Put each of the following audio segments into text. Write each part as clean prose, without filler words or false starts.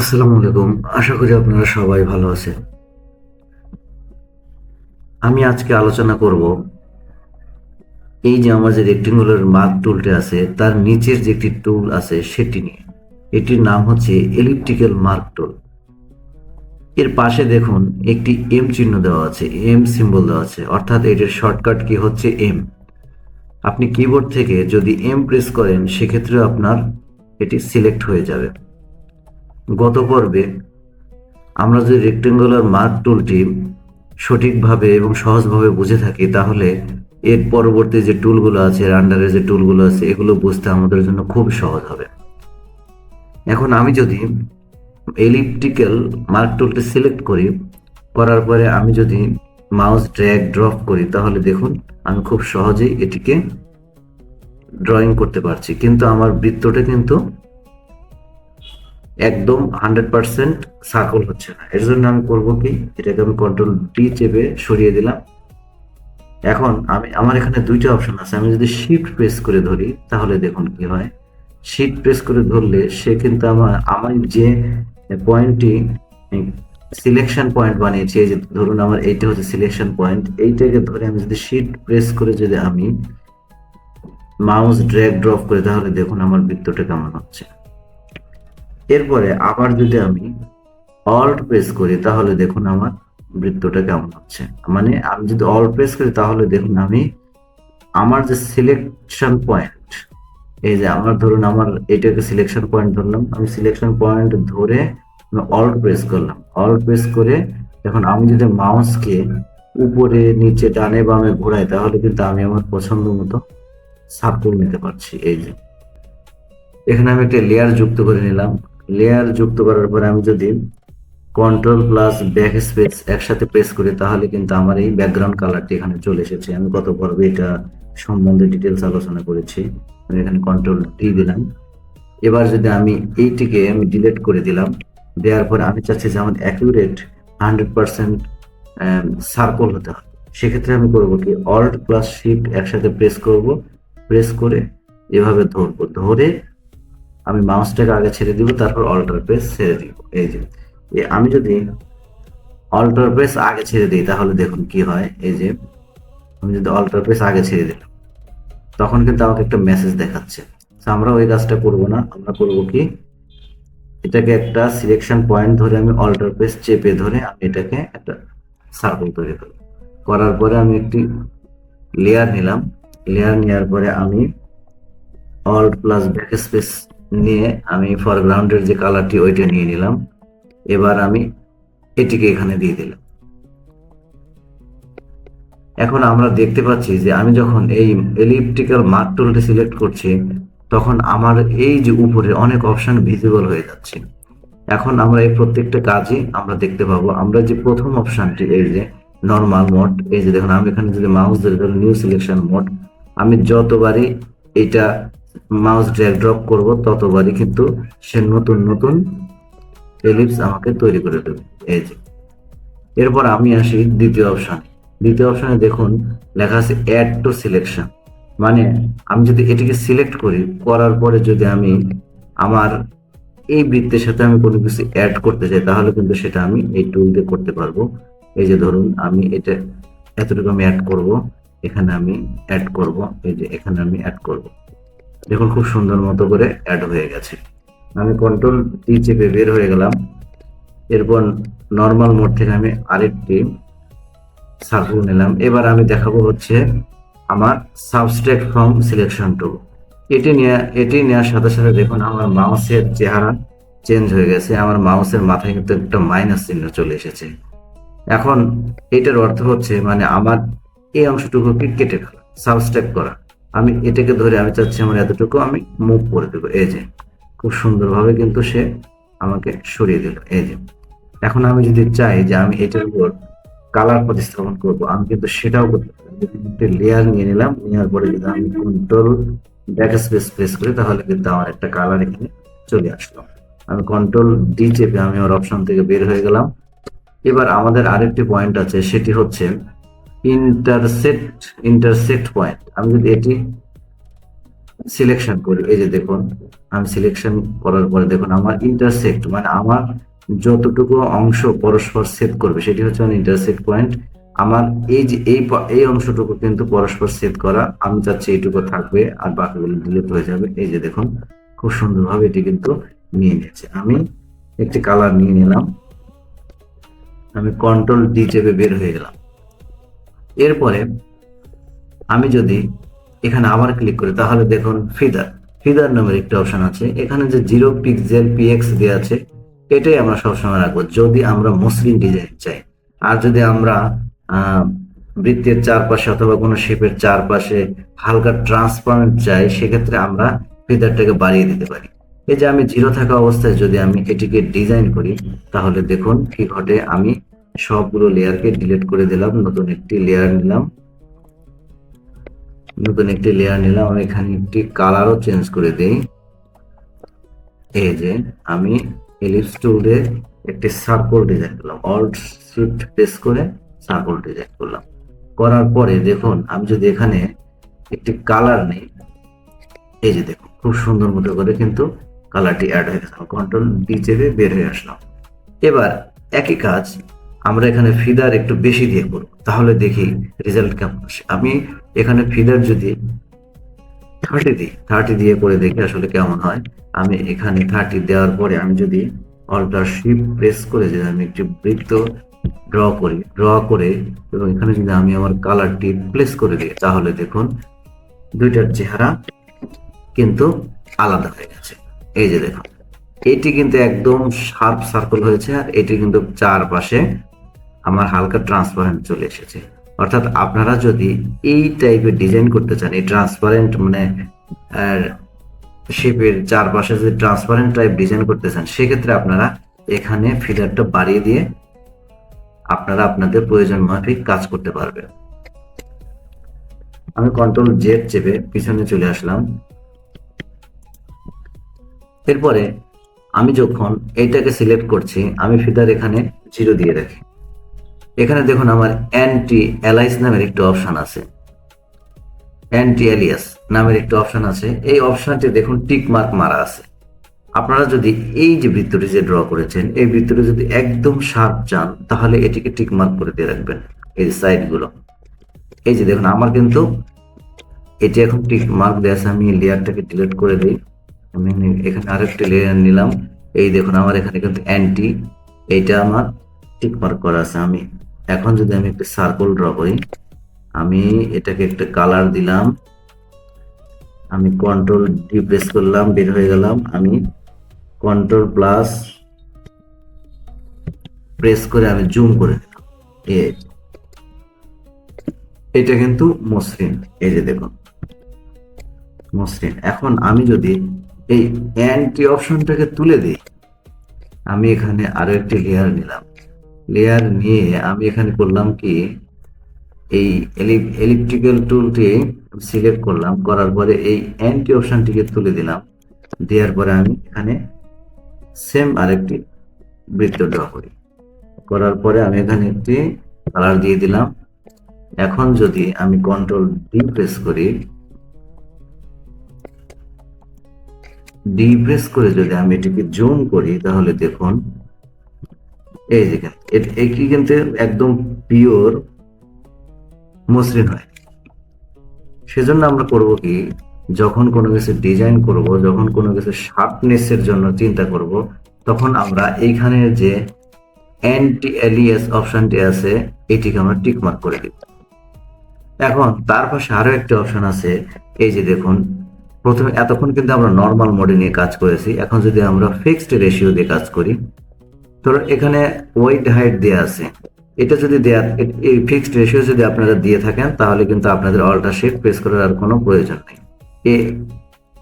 আসসালামু আলাইকুম। আশা করি আপনারা সবাই ভালো আছেন। আমি আজকে আলোচনা করব এই যে আমার যে রেক্টেঙ্গুলার মার্ক টুলটা আছে তার নিচের যে একটি টুল আছে সেটি নিয়ে। এটির নাম হচ্ছে এলিপ্টিক্যাল মার্ক টুল। এর পাশে দেখুন একটি এম চিহ্ন দেওয়া আছে, এম সিম্বল দেওয়া আছে, অর্থাৎ এটির শর্টকাট কি হচ্ছে এম। আপনি কিবোর্ড থেকে যদি এম প্রেস করেন সেক্ষেত্রে আপনার এটি সিলেক্ট হয়ে যাবে। গত পর্বে আমরা যদি রেক্টেঙ্গুলার মার্ক টুলটি সঠিকভাবে এবং সহজভাবে বুঝে থাকি তাহলে এর পরবর্তী যে টুলগুলো আছে, এর আন্ডারে যে টুলগুলো আছে, এগুলো বুঝতে আমাদের জন্য খুব সহজ হবে। এখন আমি যদি এলিপ্টিক্যাল মার্ক টুলটি সিলেক্ট করি, করার পরে আমি যদি মাউস ড্র্যাগ ড্রপ করি তাহলে দেখুন আমি খুব সহজেই এটিকে ড্রয়িং করতে পারছি, কিন্তু আমার বৃত্তটা কিন্তু একদম 100% সার্কেল হচ্ছে না। এর জন্য আমি করব কি, এটাকে আমি কন্ট্রোল ডি চেপে সরিয়ে দিলাম। এখন আমার এখানে দুইটা অপশন আছে। আমি যদি শিফট প্রেস করে ধরি তাহলে দেখুন কি হয়। শিফট প্রেস করে ধরলে সে কিন্তু আমার যে পয়েন্টটি সিলেকশন পয়েন্ট বানিয়েছি, এই যে ধরুন আমার এইটা হচ্ছে সিলেকশন পয়েন্ট, এইটাকে ধরে আমি যদি শিফট প্রেস করে যদি আমি মাউস ড্র্যাগ ড্রপ করি তাহলে দেখুন আমার বৃত্তটা কেমন হচ্ছে। এরপরে আবার যদি আমি অল্ট প্রেস করি তাহলে দেখুন আমার বৃত্তটা কেমন হচ্ছে। মানে আমি যদি অল্ট প্রেস করি তাহলে দেখুন আমার যে সিলেকশন পয়েন্ট, এই যে আমার ধরুন আমার এটাকে সিলেকশন পয়েন্ট ধরলাম, আমি সিলেকশন পয়েন্ট ধরে আমি অল্ট প্রেস করলাম। অল্ট প্রেস করে এখন আমি যদি মাউসকে উপরে নিচে ডানে বামে ঘোরাই তাহলে কিন্তু আমি আমার পছন্দ মতো সার্কেল নিতে পারছি। এই যে এখানে আমি একটা লেয়ার যুক্ত করে নিলাম। লেয়ার যুক্ত করার পরে আমি যদি কন্ট্রোল প্লাস ব্যাক স্পেস একসাথে প্রেস করি তাহলে কিন্তু আমার এই ব্যাকগ্রাউন্ড কালারটি এখানে চলে এসেছে। আমি গত পর্বে এটা সম্বন্ধে ডিটেলস আলোচনা করেছি। আমি এখানে কন্ট্রোল ডি দিলাম। এবার যদি এইটিকে আমি ডিলিট করে দিলাম, দেওয়ার পরে আমি চাচ্ছি যে আমার অ্যাকুরেট 100% সার্কেল হতে হবে। সেক্ষেত্রে আমি করবো কি, অল্ট প্লাস শিফট একসাথে প্রেস করব, প্রেস করে এভাবে ধরবো, ধরে আমি মাউসটাকে আগে ছেড়ে দিব, তারপর অল্টার প্রেস ছেড়ে দিব। এই যে আমি যদি অল্টার প্রেস আগে ছেড়ে দিই তাহলে দেখুন কি হয়। এই যে আমি যদি অল্টার প্রেস আগে ছেড়ে দিলাম তখন কিন্তু আমাকে একটা মেসেজ দেখাচ্ছে। আমরা ওই কাজটা করব না, আমরা করব কি, এটাকে একটা সিলেকশন পয়েন্ট ধরে আমি অল্টার প্রেস চেপে ধরে আমি এটাকে একটা সার্কেল তৈরি করব। করার পরে আমি একটি লেয়ার নিলাম। লেয়ার নেওয়ার পরে আমি অল্ট প্লাস ব্যাক স্পেস নিয়ে আমি ফরগ্রাউন্ডের যে কালারটি ওইটা নিয়ে নিলাম। এবার আমি এটিকে এখানে দিয়ে দিলাম। এখন আমরা দেখতে পাচ্ছি যে আমি যখন এই এলিপ্টিক্যাল মার্ক টুলটি সিলেক্ট করছি তখন আমার এই যে উপরে অনেক অপশন ভিজিবল হয়ে যাচ্ছে। এখন আমরা এই প্রত্যেকটা কাজই আমরা দেখতে পাবো। আমরা যে প্রথম অপশনটি, এই যে নর্মাল মোড, এই যে দেখুন আমি এখানে যদি মাউস ধরে নিউ সিলেকশন মোড, আমি যতবারই এটা মাউস ড্র্যাগ ড্রপ করব ততবারই কিন্তু সে নতুন নতুন এলিপস আমাকে তৈরি করে দেবে। এই যে এরপর আমি আসি দ্বিতীয় অপশনে। দ্বিতীয় অপশনে দেখুন লেখা আছে অ্যাড টু সিলেকশন। মানে আমি যদি এটিকে সিলেক্ট করি, করার পরে যদি আমি আমার এই বৃত্তের সাথে আমি কোনো কিছু অ্যাড করতে চাই তাহলে কিন্তু সেটা আমি এই টুল দিয়ে করতে পারবো। এই যে ধরুন আমি এটা এতটুকু আমি অ্যাড করব, এখানে আমি অ্যাড করব, এই যে এখানে আমি অ্যাড করব। দেখুন খুব সুন্দর মতো করে অ্যাড হয়ে গেছে। আমি কন্ট্রোল ডি চেপে বের হয়ে গেলাম। এরপর নর্মাল মোড থেকে আমি আরেকটি সার্কেল নিলাম। এবার আমি দেখাবো হচ্ছে আমার সাবস্ট্রাক্ট ফ্রম সিলেকশন টুল। এটি নেওয়ার সাথে সাথে দেখুন আমার মাউসের চেহারা চেঞ্জ হয়ে গেছে। আমার মাউসের মাথায় কিন্তু একটা মাইনাস চিহ্ন চলে এসেছে। এখন এটার অর্থ হচ্ছে মানে আমার এই অংশটুকুকে কেটে ফেলা, সাবস্ট্রাক্ট করা। আমি এটাকে ধরে আমি চাচ্ছি আমার এতটুকু আমি মুভ করে দেবো। এই যে খুব সুন্দরভাবে কিন্তু সে আমাকে সরিয়ে দিল। এই যে এখন আমি যদি চাই যে আমি এটার উপর কালার প্রতিস্থাপন করবো, আমি কিন্তু সেটাও করতে পারি। একটা লেয়ার নিয়ে নিলাম, নেওয়ার পরে যদি আমি কন্ট্রোল ব্যাক স্পেস প্রেস করি তাহলে কিন্তু আমার একটা কালার এখানে চলে আসলো। আমি কন্ট্রোল ডি চেপে আমি ওর অপশন থেকে বের হয়ে গেলাম। এবার আমাদের আরেকটি পয়েন্ট আছে, সেটি হচ্ছে ইন্টারসেক্ট পয়েন্ট। আমি যদি এটি সিলেকশন করি, এই যে দেখুন আমি সিলেকশন করার পরে দেখুন আমার ইন্টারসেক্ট মানে আমার যতটুকু অংশ পরস্পর ছেদ করবে সেটি হচ্ছে আমার ইন্টারসেক্ট পয়েন্ট। আমার এই যে এই অংশটুকু কিন্তু পরস্পর ছেদ করা, আমি চাচ্ছি এইটুকু থাকবে আর বাকিগুলো ডিলিট হয়ে যাবে। এই যে দেখুন খুব সুন্দরভাবে এটি কিন্তু নিয়ে নিয়েছে। আমি একটি কালার নিয়ে নিলাম, আমি কন্ট্রোল ডি চেপে বের হয়ে গেলাম। এরপরে আমি যদি এখানে আবার ক্লিক করি তাহলে দেখুন ফিদার ফিদার নামের একটা অপশন আছে। এখানে যে 0 পিক্সেল পিএক্স দেওয়া আছে এটাই আমরা সবসময় রাখবো যদি আমরা মসৃণ ডিজাইন চাই। আর যদি আমরা বৃত্তের চারপাশে অথবা কোনো শেপের চারপাশে হালকা ট্রান্সপারেন্ট চাই সেক্ষেত্রে আমরা ফিদারটাকে বাড়িয়ে দিতে পারি। এই যে আমি 0 থাকা অবস্থায় যদি আমি এটিকে ডিজাইন করি তাহলে দেখুন কি ঘটে। আমি সবগুলো লেয়ারকে ডিলিট করে দিলাম, নতুন একটি লেয়ার নিলাম, আমি এখানে একটি কালারও চেঞ্জ করে দেই। এই যে আমি এলিপস টুলে একটি সার্কেল ডিজাইন করলাম, অল্ট শিফট প্রেস করে সার্কেল ডিজাইন করলাম। করার পরে দেখুন আমি যদি এখানে একটি কালার নেই, এই যে দেখুন খুব সুন্দর মতো করে কিন্তু কালারটি অ্যাড হয়ে গেছে। কন্ট্রোল ডি চেপে বের হয়ে আসলাম। এবার একই কাজ আমরা এখানে ফিদার একটু বেশি দিয়ে করব, তাহলে দেখি রেজাল্ট কেমন আসে। আমি এখানে ফিদার যদি 30 দিই, 30 দিয়ে করে দেখি আসলে কেমন হয়। আমি এখানে 30 দেওয়ার পরে আমি যদি অল্টার শিফট প্রেস করে যদি আমি একটি বৃত্ত ড্র করে এবং এখানে যদি আমি আমার কালারটি প্লেস করে দিই তাহলে দেখুন দুইটার চেহারা কিন্তু আলাদা হয়ে গেছে। এই যে দেখুন এটি কিন্তু একদম শার্প সার্কেল হয়েছে আর এটি কিন্তু চারপাশে আমার হালকা ট্রান্সপারেন্ট চলে এসেছে। অর্থাৎ আপনারা যদি এই টাইপের ডিজাইন করতে চান, এই ট্রান্সপারেন্ট মানে শেপের চারপাশে যদি ট্রান্সপারেন্ট টাইপ ডিজাইন করতে চান সেক্ষেত্রে আপনারা এখানে ফিডারটা বাড়িয়ে দিয়ে আপনারা আপনাদের প্রয়োজন মাফিক কাজ করতে পারবেন। আমি কন্ট্রোল জেড চেপে পিছনে চলে আসলাম। এরপরে আমি যখন এইটাকে সিলেক্ট করছি আমি ফিডার এখানে 0 দিয়ে রাখি। এখানে দেখুন আমার অ্যান্টি অ্যালাইস নামের একটা অপশন আছে, অ্যান্টি অ্যালিয়াস নামের একটা অপশন আছে। এই অপশনটি দেখুন টিক মার্ক মারা আছে। আপনারা যদি এই যে বৃত্তটি যে ড্র করেছেন এই বৃত্তটি যদি একদম শার্প চান তাহলে এটিকে টিক মার্ক করে দিয়ে রাখবেন এই সাইড গুলো। এই যে দেখুন আমার কিন্তু এটি এখন টিক মার্ক দেওয়া আছে। আমি লেয়ারটাকে ডিলিট করে দিই, আমি এখানে আরেকটি লেয়ার নিলাম। এই দেখুন আমার এখানে কিন্তু অ্যান্টি এইটা আমার টিক মার্ক করা আছে। আমি এখন যদি আমি একটা সার্কেল ড্র করি, আমি এটাকে একটা কালার দিলাম, আমি কন্ট্রোল ডি প্রেস করলাম, বের হয়ে গেলাম। আমি কন্ট্রোল প্লাস প্রেস করে আমি জুম করে দিলাম। এটা কিন্তু মসৃণ, এই যে দেখুন মসৃণ। এখন আমি যদি এই অ্যান্টি অপশনটাকে তুলে দিই, আমি এখানে আরো একটি লেয়ার নিলাম, লেয়ার নিয়ে আমি এখানে করলাম কি এই এলিপ্টিক্যাল টুলটি সিলেক্ট করলাম, করার পরে এই অ্যান্টি অপশনটিকে তুলে দিলাম। দেওয়ার পরে আমি এখানে সেম আরেকটি বৃত্ত ড্র করি, করার পরে আমি এখানে একটি কালার দিয়ে দিলাম। এখন যদি আমি কন্ট্রোল ডি প্রেস করি, ডি প্রেস করে যদি আমি এটিকে জুম করি তাহলে দেখুন এই যে এটি কিন্তু একদম পিওর মসৃণ হয়। সেজন্য আমরা করব কি, যখন কোনো কিছু ডিজাইন করব, যখন কোনো কিছু শার্পনেসের জন্য চিন্তা করব, তখন আমরা এইখানে যে অ্যান্টি অ্যালিয়াস অপশনটি আছে এটিকে আমরা টিক মার্ক করে দিব। এখন তার পাশে আরো একটা অপশন আছে, এই যে দেখুন প্রথমে এতক্ষণ কিন্তু আমরা নর্মাল মোডে নিয়ে কাজ করেছি, এখন যদি আমরা ফিক্সড রেশিও দিয়ে কাজ করি, ধরুন এখানে ওয়েট হাইট দেওয়া আছে, এটা যদি দেয়া এই ফিক্সড রেশিও যদি আপনারা দিয়ে থাকেন তাহলে কিন্তু আপনাদের অল্টার শিফট প্রেস করার আর কোনো প্রয়োজন নেই। এই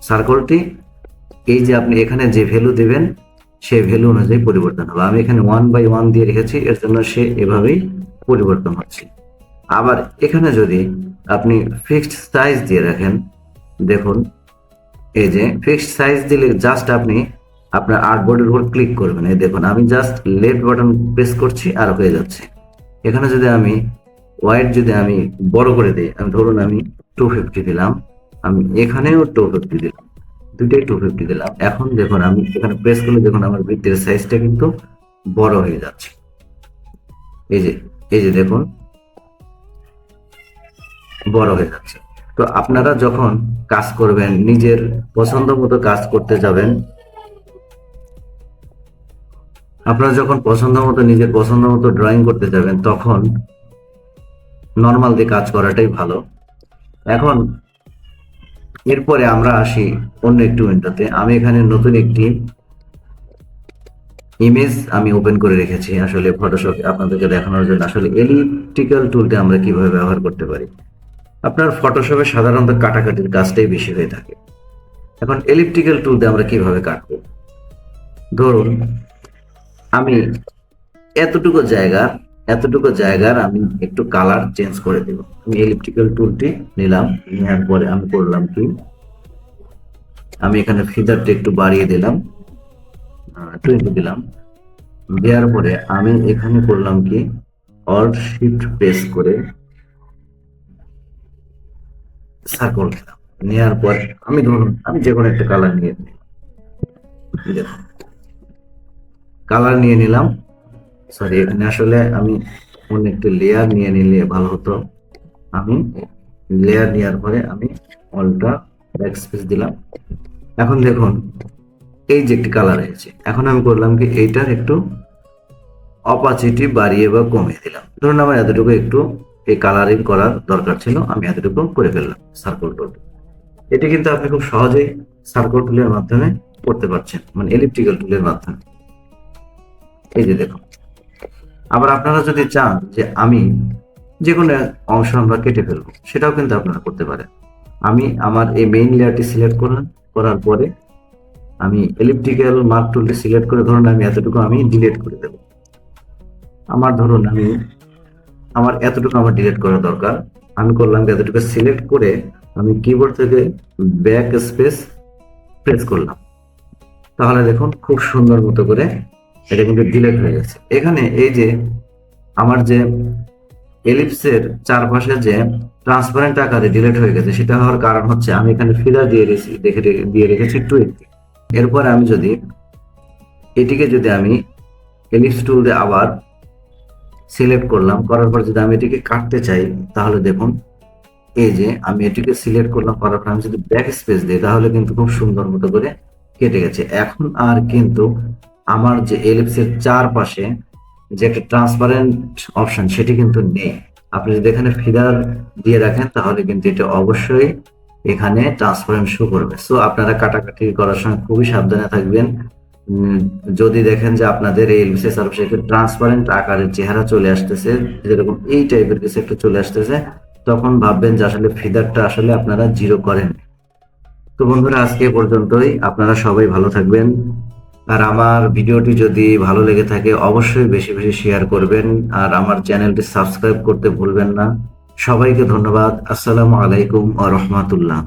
সার্কেলটি এই যে আপনি এখানে যে ভ্যালু দেবেন সেই ভ্যালু অনুযায়ী পরিবর্তন হবে। আমি এখানে 1/1 দিয়ে রেখেছি, এর জন্য সে এভাবেই পরিবর্তন হচ্ছে। আবার এখানে যদি আপনি ফিক্সড সাইজ দিয়ে রাখেন, দেখুন এই যে ফিক্সড সাইজ দিলে জাস্ট আপনি আপনার আর্টবোর্ডের উপর ক্লিক করবেন, এই দেখুন আমি জাস্ট লেফট বাটন প্রেস করছি আর হয়ে যাচ্ছে। এখানে যদি আমি ওয়াইড যদি আমি বড় করে দিই, আমি ধরুন আমি 250 দিলাম, আমি এখানেও 250 দিলাম, দুইটাই 250 দিলাম। এখন দেখুন আমি এখানে প্রেস করলে দেখুন আমার বৃত্তের সাইজটা কিন্তু বড় হয়ে যাচ্ছে। এই যে এই যে দেখুন বড় হয়ে যাচ্ছে। তো আপনারা যখন কাজ করবেন, নিজের পছন্দ মতো কাজ করতে যাবেন, আপনারা যখন পছন্দ মতো নিজের পছন্দ মতো ড্রয়িং করতে যাবেন, তখন নর্মাল দিয়ে কাজ করাটাই ভালো। এখন এরপরে আমরা আসি অন্য একটি উইন্ডোতে। আমি এখানে নতুন একটি ইমেজ আমি ওপেন করে রেখেছি আসলে ফটোশপে আপনাদেরকে দেখানোর জন্য, আসলে এলিপ্টিক্যাল টুলটা আমরা কিভাবে ব্যবহার করতে পারি। আপনার ফটোশপে সাধারণত কাটাকাটির কাজটাই বেশি হয়ে থাকে। এখন এলিপ্টিক্যাল টুল দিয়ে আমরা কিভাবে কাটবো, ধরুন আমি এতটুকু জায়গার আমি একটু কালার চেঞ্জ করে দেব। আমি এলিপ্টিক্যাল টুলটি নিলাম, নেওয়ার পরে আমি করলাম কি, আমি এখানে ফিদারটা একটু বাড়িয়ে দিলাম, 20 দিলাম। দেওয়ার পরে আমি এখানে করলাম কি, অল্ট শিফট প্রেস করে সার্কেল নিলাম। নেওয়ার পর আমি ধরুন আমি যে কোনো একটা কালার নিয়ে নিই, দেখুন কালার নিয়ে নিলাম। সরি, এখানে আসলে আমি অন্য একটি লেয়ার নিয়ে নিলে ভালো হতো। আমি লেয়ার নেওয়ার পরে আমি অলটা ব্যাক স্পেস দিলাম। এখন দেখুন এই যে একটি কালার হয়েছে। এখন আমি করলাম কি, এইটার একটু অপাসিটি বাড়িয়ে বা কমিয়ে দিলাম। ধরুন আমার এতটুকু একটু এই কালারিং করার দরকার ছিল, আমি এতটুকু করে ফেললাম সার্কেল টুল। এটি কিন্তু আপনি খুব সহজেই সার্কেল টুলের মাধ্যমে করতে পারছেন, মানে এলিপ্টিক্যাল টুলের মাধ্যমে। এই যে দেখুন, আবার আপনারা যদি চান যে আমি যে কোনো অংশ আমরা কেটে ফেলবো, সেটাও কিন্তু আপনারা করতে পারেন। আমি আমার এই মেইন লেয়ারটি সিলেক্ট করলাম, করার পরে আমি এলিপ্টিক্যাল মার্ক টুলটি সিলেক্ট করে ধরুন আমি এতটুকু আমি ডিলিট করে দেব। ধরুন আমার এতটুকু আমার ডিলিট করা দরকার। আমি করলাম এতটুকু সিলেক্ট করে আমি কিবোর্ড থেকে ব্যাক স্পেস প্রেস করলাম। তাহলে দেখুন খুব সুন্দর মতো করে এটা কিন্তু ডিলিট হয়ে গেছে। এখানে এই যে আমার যে এলিপসের চারপাশে যে ট্রান্সপারেন্ট আকারে ডিলিট হয়ে গেছে, সেটা হওয়ার কারণ হচ্ছে আমি এখানে ফিলার দিয়ে রেখেছি 20। এরপর আমি যদি এটিকে যদি আমি এলিপস টুল দিয়ে আবার সিলেক্ট করলাম, করার পর যদি আমি এটিকে কাটতে চাই, তাহলে দেখুন এই যে আমি এটিকে সিলেক্ট করলাম, করার পর আমি যদি ব্যাক স্পেস দিই, তাহলে কিন্তু খুব সুন্দর মতো করে কেটে গেছে। এখন আর কিন্তু আমার যে এলিপসের চারপাশে যে একটা ট্রান্সপারেন্ট অপশন, সেটি কিন্তু নেই। আপনি যদি এখানে ফিদার দিয়ে রাখেন, তাহলে কিন্তু এটা অবশ্যই এখানে ট্রান্সপারেন্ট শো করবে। সো আপনারা কাটাকাটি করার সময় খুবই সাবধানে থাকবেন। যদি দেখেন যে আপনাদের এই এলবিসি সার্ভিসে একটু ট্রান্সপারেন্ট আকারের চেহারা চলে আসতেছে, যেরকম এই টাইপের কিছু একটা চলে আসতেছে, তখন ভাববেন যে আসলে ফিদারটা আসলে আপনারা জিরো করেন। তো বন্ধুরা, আজকে এ পর্যন্তই। আপনারা সবাই ভালো থাকবেন। আর আমার ভিডিওটি যদি ভালো লেগে থাকে, অবশ্যই বেশি বেশি শেয়ার করবেন, আর আমার চ্যানেলটি সাবস্ক্রাইব করতে ভুলবেন না। সবাইকে ধন্যবাদ। আসসালামু আলাইকুম ওয়া রাহমাতুল্লাহ।